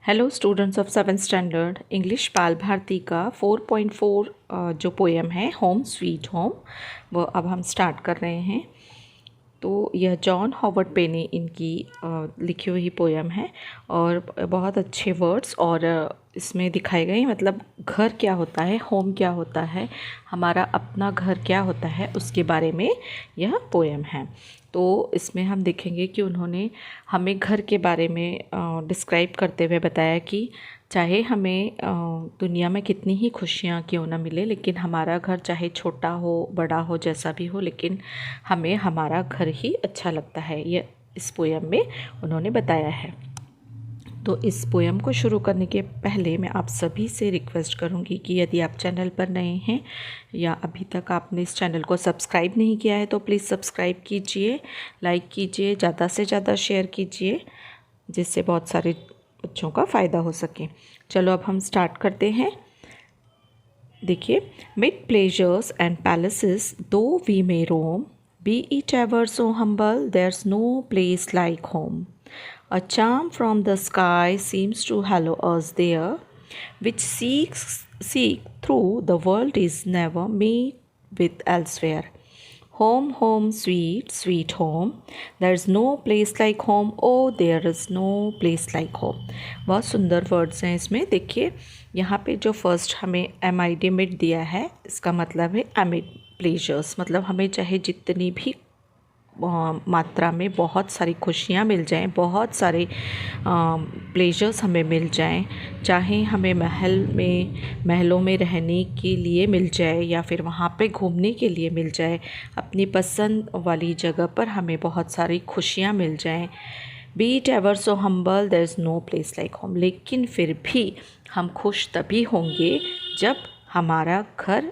Hello students of 7th standard English बाल भारती का 4.4 जो पोएम है होम स्वीट होम वो अब हम स्टार्ट कर रहे हैं। तो यह जॉन हॉवर्ड पेनी इनकी लिखी हुई पोएम है और बहुत अच्छे वर्ड्स और इसमें दिखाए गए मतलब घर क्या होता है, होम क्या होता है, हमारा अपना घर क्या होता है, उसके बारे में यह पोएम है। तो इसमें हम देखेंगे कि उन्होंने हमें घर के बारे में डिस्क्राइब करते हुए बताया कि चाहे हमें दुनिया में कितनी ही खुशियाँ क्यों ना मिले, लेकिन हमारा घर चाहे छोटा हो बड़ा हो जैसा भी हो, लेकिन हमें हमारा घर ही अच्छा लगता है। ये इस पोएम में उन्होंने बताया है। तो इस पोएम को शुरू करने के पहले मैं आप सभी से रिक्वेस्ट करूंगी कि यदि आप चैनल पर नए हैं या अभी तक आपने इस चैनल को सब्सक्राइब नहीं किया है तो प्लीज़ सब्सक्राइब कीजिए, लाइक कीजिए, ज़्यादा से ज़्यादा शेयर कीजिए, जिससे बहुत सारे बच्चों का फ़ायदा हो सके। चलो अब हम स्टार्ट करते हैं। देखिए, mid pleasures and palaces though we may roam, be it ever so humble there's no place like home. A charm from the sky seems to hallow us there, which seek through the world is never met with elsewhere. Home, home, sweet, sweet home. There's no place like home. Oh, there is no place like home. बहुत सुंदर words हैं इसमें। देखिए यहाँ पे जो first हमें MID mid दिया है, इसका मतलब है अमिड प्लेजर्स, मतलब हमें चाहे जितनी भी मात्रा में बहुत सारी खुशियाँ मिल जाएं, बहुत सारे प्लेजर्स हमें मिल जाएं, चाहे हमें महलों में रहने के लिए मिल जाए या फिर वहाँ पे घूमने के लिए मिल जाए, अपनी पसंद वाली जगह पर हमें बहुत सारी खुशियाँ मिल जाएं। Be it ever so humble there is no place like home. लेकिन फिर भी हम खुश तभी होंगे जब हमारा घर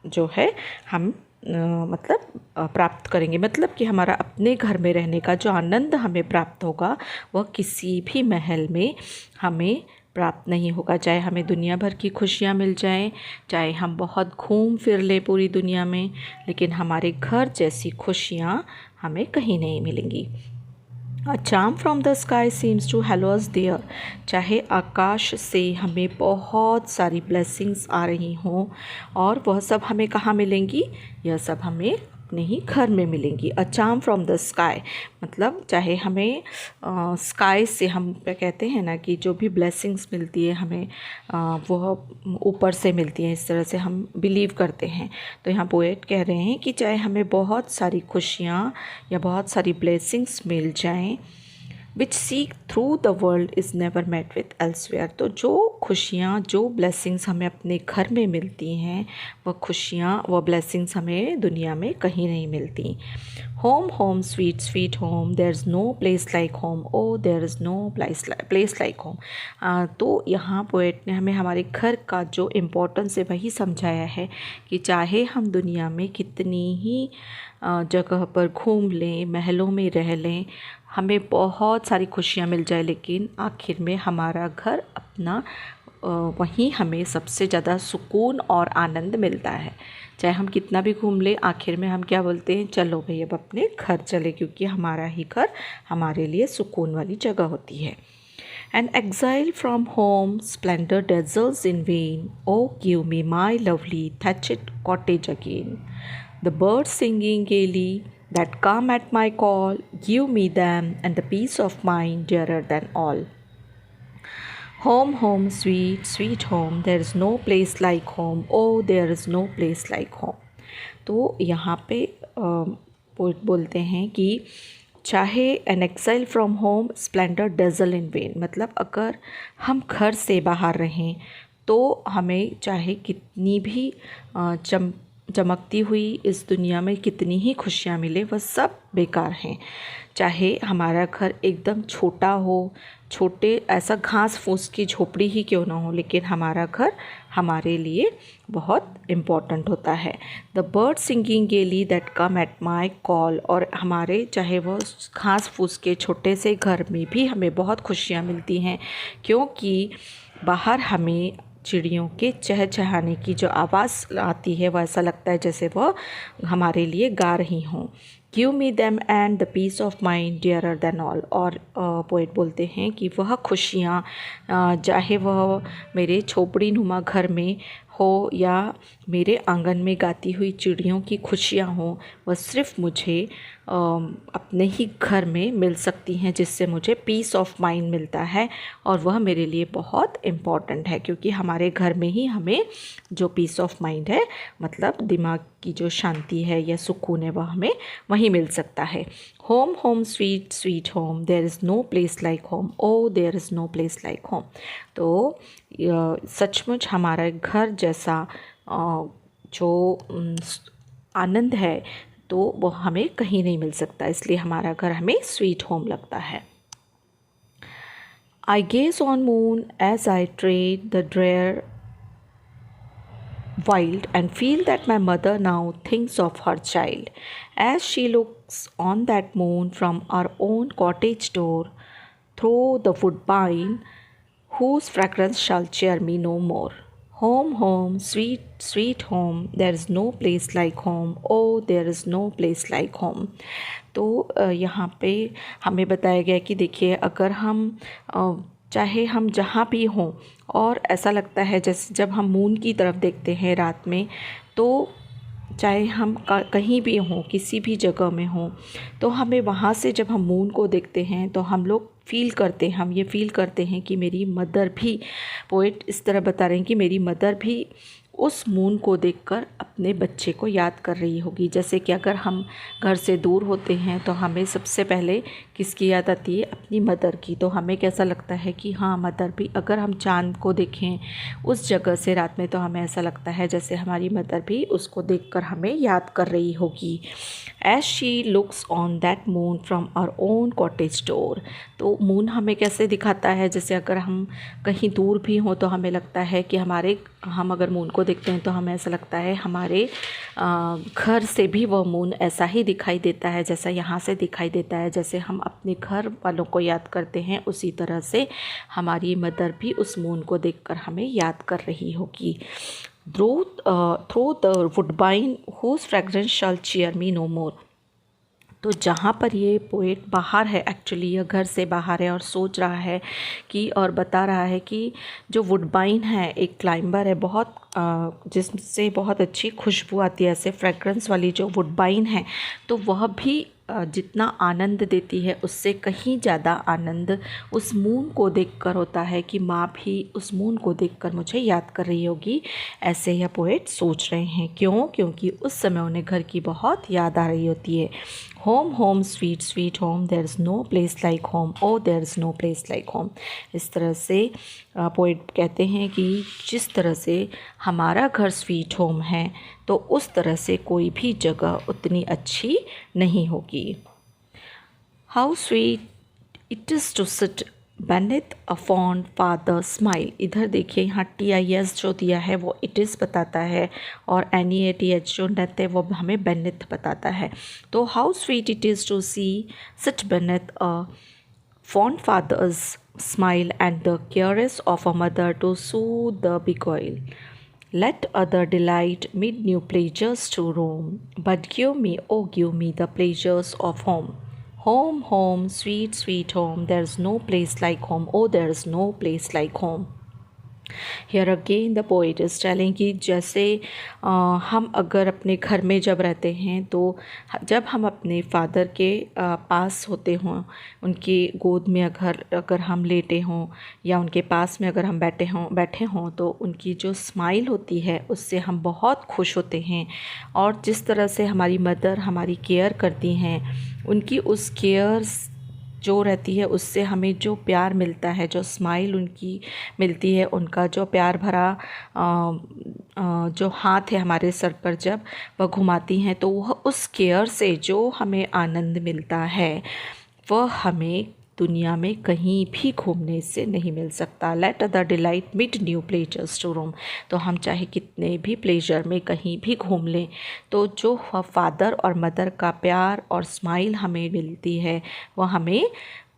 जो है हम प्राप्त करेंगे, मतलब कि हमारा अपने घर में रहने का जो आनंद हमें प्राप्त होगा वह किसी भी महल में हमें प्राप्त नहीं होगा। चाहे हमें दुनिया भर की खुशियाँ मिल जाएं, चाहे हम बहुत घूम फिर ले पूरी दुनिया में, लेकिन हमारे घर जैसी खुशियाँ हमें कहीं नहीं मिलेंगी। A charm from the sky seems to hallow us there. चाहे आकाश से हमें बहुत सारी ब्लेसिंग्स आ रही हों और वह सब हमें कहाँ मिलेंगी, यह सब हमें अपने ही घर में मिलेंगी। अ चार्म फ्रॉम द स्काई मतलब चाहे हमें स्काई से, हम क्या कहते हैं ना कि जो भी ब्लेसिंग्स मिलती है हमें वह ऊपर से मिलती है, इस तरह से हम बिलीव करते हैं। तो यहाँ पोएट कह रहे हैं कि चाहे हमें बहुत सारी खुशियाँ या बहुत सारी ब्लेसिंग्स मिल जाएं, which seek through the world is never met with elsewhere. तो जो खुशियाँ, जो ब्लेसिंग्स हमें अपने घर में मिलती हैं, वह खुशियाँ, वह ब्लेसिंग्स हमें दुनिया में कहीं नहीं मिलती। Home, home, sweet, sweet home, there is no place like home. Oh there is no place like home. तो यहाँ पोएट ने हमें हमारे घर का जो इम्पोर्टेंस है वही समझाया है कि चाहे हम दुनिया में कितनी ही जगह पर घूम लें, महलों में रह लें, हमें बहुत सारी खुशियाँ मिल जाए, लेकिन आखिर में हमारा घर अपना वहीं हमें सबसे ज़्यादा सुकून और आनंद मिलता है। चाहे हम कितना भी घूम लें, आखिर में हम क्या बोलते हैं, चलो भाई अब अपने घर चले, क्योंकि हमारा ही घर हमारे लिए सुकून वाली जगह होती है। An exile from home, splendor dazzles in vain. Oh, give me my lovely thatched cottage again. The birds singing gaily that come at my call, give me them and the peace of mind dearer than all. Home, home, sweet, sweet home, there is no place like home. Oh, there is no place like home. तो यहाँ पे poet बोलते हैं कि चाहे an exile from home splendour dazzle in vain, मतलब अगर हम घर से बाहर रहें तो हमें चाहे कितनी भी चमकती हुई इस दुनिया में कितनी ही खुशियाँ मिले, वह सब बेकार हैं। चाहे हमारा घर एकदम छोटा हो, छोटे ऐसा घास फूस की झोपड़ी ही क्यों ना हो, लेकिन हमारा घर हमारे लिए बहुत इम्पॉर्टेंट होता है। द बर्ड सिंगिंग गेली that come at my call, और हमारे चाहे वो घास फूस के छोटे से घर में भी हमें बहुत खुशियाँ मिलती हैं, क्योंकि बाहर हमें चिड़ियों के चहचहाने की जो आवाज़ आती है वह ऐसा लगता है जैसे वह हमारे लिए गा रही हों। Give me them and the peace of mind dearer than all. और पोएट बोलते हैं कि वह खुशियाँ, चाहे वह मेरे झोपड़ी नुमा घर में हो या मेरे आंगन में गाती हुई चिड़ियों की खुशियाँ हों, वह सिर्फ़ मुझे अपने ही घर में मिल सकती हैं, जिससे मुझे पीस ऑफ माइंड मिलता है। और वह मेरे लिए बहुत इम्पॉर्टेंट है, क्योंकि हमारे घर में ही हमें जो पीस ऑफ माइंड है, मतलब दिमाग की जो शांति है या सुकून है, वह हमें वहीं मिल सकता है। Home home sweet sweet home, there is no place like home, oh there is no place like home. तो सचमुच हमारा घर जैसा जो आनंद है, तो वो हमें कहीं नहीं मिल सकता, इसलिए हमारा घर हमें स्वीट होम लगता है। I gaze on moon as I tread the drear wild and feel that my mother now thinks of her child as she looks on that moon from our own cottage door through the woodbine whose fragrance shall cheer me no more. Home, home, sweet, sweet home, there is no place like home, oh, there is no place like home. तो यहाँ पे हमें बताया गया कि देखिए, अगर हम चाहे हम जहाँ भी हों, और ऐसा लगता है जैसे जब हम मून की तरफ देखते हैं रात में, तो चाहे हम कहीं भी हों, किसी भी जगह में हों, तो हमें वहाँ से जब हम मून को देखते हैं तो हम लोग हम ये फ़ील करते हैं कि मेरी मदर भी, पोएट इस तरह बता रहे हैं कि मेरी मदर भी उस मून को देखकर अपने बच्चे को याद कर रही होगी। जैसे कि अगर हम घर से दूर होते हैं तो हमें सबसे पहले किसकी याद आती है? अपनी मदर की। तो हमें कैसा लगता है कि हाँ, मदर भी, अगर हम चाँद को देखें उस जगह से रात में, तो हमें ऐसा लगता है जैसे हमारी मदर भी उसको देखकर हमें याद कर रही होगी। As she looks on that moon from our own cottage door. तो मून हमें कैसे दिखाता है? जैसे अगर हम कहीं दूर भी हों तो हमें लगता है कि हम अगर मून को देखते हैं तो हमें ऐसा लगता है हमारे घर से भी वह मून ऐसा ही दिखाई देता है जैसा यहाँ से दिखाई देता है। जैसे हम अपने घर वालों को याद करते हैं, उसी तरह से हमारी मदर भी उस मून को देखकर हमें याद कर रही होगी। Through the woodbine whose fragrance shall cheer me no more. तो जहाँ पर ये पोएट बाहर है, एक्चुअली यह घर से बाहर है और सोच रहा है कि, और बता रहा है कि जो वुडबाइन है, एक क्लाइंबर है, बहुत जिससे बहुत अच्छी खुशबू आती है, ऐसे फ्रेग्रेंस वाली जो वुडबाइन है, तो वह भी जितना आनंद देती है उससे कहीं ज़्यादा आनंद उस मून को देखकर होता है कि माँ भी उस मून को देखकर मुझे याद कर रही होगी। ऐसे यह पोएट सोच रहे हैं। क्यों? क्योंकि उस समय उन्हें घर की बहुत याद आ रही होती है। Home home sweet sweet home, there is no place like home, oh there is no place like home. इस तरह से पोएट कहते हैं कि जिस तरह से हमारा घर स्वीट होम है, तो उस तरह से कोई भी जगह उतनी अच्छी नहीं होगी। How sweet it is to sit beneath a fond father smile. इधर देखिए, यहाँ TIS जो दिया है वो इट इज़ बताता है, और NEATH जो नेथ है वो हमें बेनेथ बताता है। तो how sweet it is to see sit beneath a fond father's smile and the caress of a mother to soothe the beguile. Let other delight mid new pleasures to roam, but give me, oh give me the pleasures of home. Home, home, sweet, sweet home, there's no place like home, oh there's no place like home. Here again the poet is telling कि जैसे हम अगर अपने घर में जब रहते हैं, तो जब हम अपने फादर के पास होते हों, उनकी गोद में अगर हम लेटे हों, या उनके पास में अगर हम बैठे हों, तो उनकी जो स्माइल होती है उससे हम बहुत खुश होते हैं। और जिस तरह से हमारी मदर हमारी केयर करती हैं, उनकी उस केयर जो रहती है उससे हमें जो प्यार मिलता है, जो स्माइल उनकी मिलती है, उनका जो प्यार भरा जो हाथ है हमारे सर पर जब वह घुमाती हैं, तो वह उस केयर से जो हमें आनंद मिलता है, वह हमें दुनिया में कहीं भी घूमने से नहीं मिल सकता। Let other delight mid new pleasures to roam. तो हम चाहे कितने भी प्लेजर में कहीं भी घूम लें, तो जो फादर और मदर का प्यार और स्माइल हमें मिलती है, वह हमें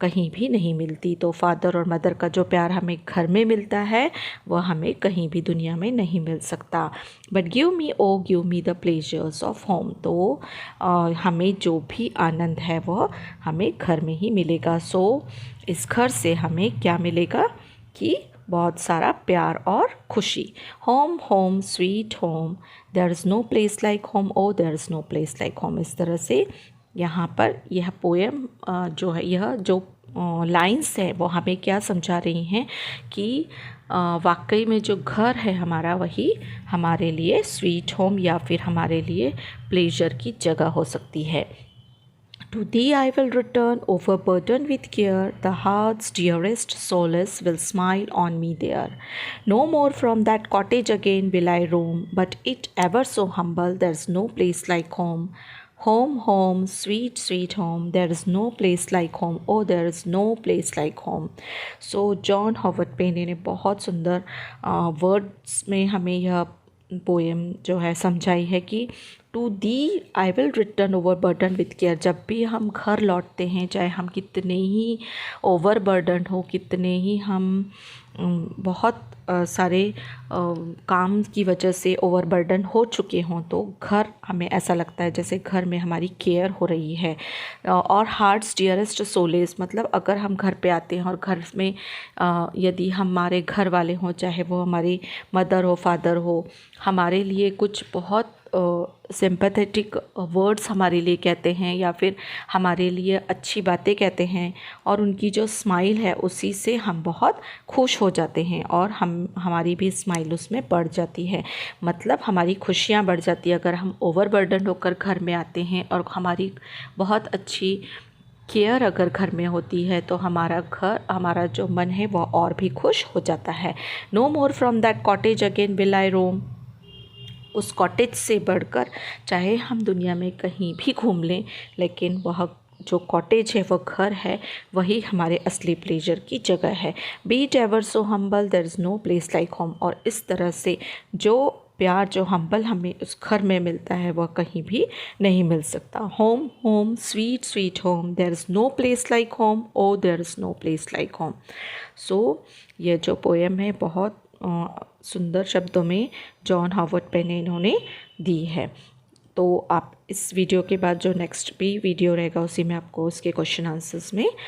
कहीं भी नहीं मिलती। तो फादर और मदर का जो प्यार हमें घर में मिलता है वह हमें कहीं भी दुनिया में नहीं मिल सकता। But give me the pleasures of home. तो हमें जो भी आनंद है वह हमें घर में ही मिलेगा। सो इस घर से हमें क्या मिलेगा कि बहुत सारा प्यार और खुशी। Home home sweet home, there is no place like home, oh there is no place like home. इस तरह से यहाँ पर यह पोएम जो है, यह जो लाइंस है वो हमें क्या समझा रही हैं कि वाकई में जो घर है हमारा वही हमारे लिए स्वीट होम या फिर हमारे लिए प्लेजर की जगह हो सकती है। To thee I will return, overburdened with care. The heart's dearest solace will smile on me there. No more from that cottage again will I roam, but it ever so humble, there's no place like home. Home, home, sweet, sweet home. There is no place like home. Oh, there is no place like home. So John Howard Payne ने बहुत सुंदर words में हमें यह poem जो है समझाई है कि to thee I will return over burden with care. जब भी हम घर लौटते हैं, चाहे हम कितने ही ओवर बर्डन हो, कितने ही हम बहुत सारे काम की वजह से ओवर बर्डन हो चुके हों, तो घर हमें ऐसा लगता है जैसे घर में हमारी केयर हो रही है। और हार्ट्स डियरेस्ट सोलेस, मतलब अगर हम घर पे आते हैं और घर में यदि हमारे घर वाले हों, चाहे वो हमारी मदर हो, फादर हो, हमारे लिए कुछ बहुत सिंपैथेटिक वर्ड्स हमारे लिए कहते हैं या फिर हमारे लिए अच्छी बातें कहते हैं, और उनकी जो स्माइल है उसी से हम बहुत खुश हो जाते हैं और हमारी भी स्माइल उसमें बढ़ जाती है, मतलब हमारी खुशियाँ बढ़ जाती है। अगर हम ओवरबर्डन होकर घर में आते हैं और हमारी बहुत अच्छी केयर अगर घर में होती है तो हमारा जो मन है वह और भी खुश हो जाता है। No more from that cottage again will I roam. उस कॉटेज से बढ़कर चाहे हम दुनिया में कहीं भी घूम लें, लेकिन वह जो कॉटेज है वह घर है, वही हमारे असली प्लेजर की जगह है। Be it ever so humble, there is no place like home. और इस तरह से जो प्यार जो हम्बल हमें उस घर में मिलता है वह कहीं भी नहीं मिल सकता। Home home sweet sweet home, there is no place like home, oh there is no place like home. So ये जो पोएम है बहुत सुंदर शब्दों में जॉन हॉवर्ड पेन ने इन्होंने दी है। तो आप इस वीडियो के बाद जो नेक्स्ट भी वीडियो रहेगा उसी में आपको उसके क्वेश्चन आंसर्स में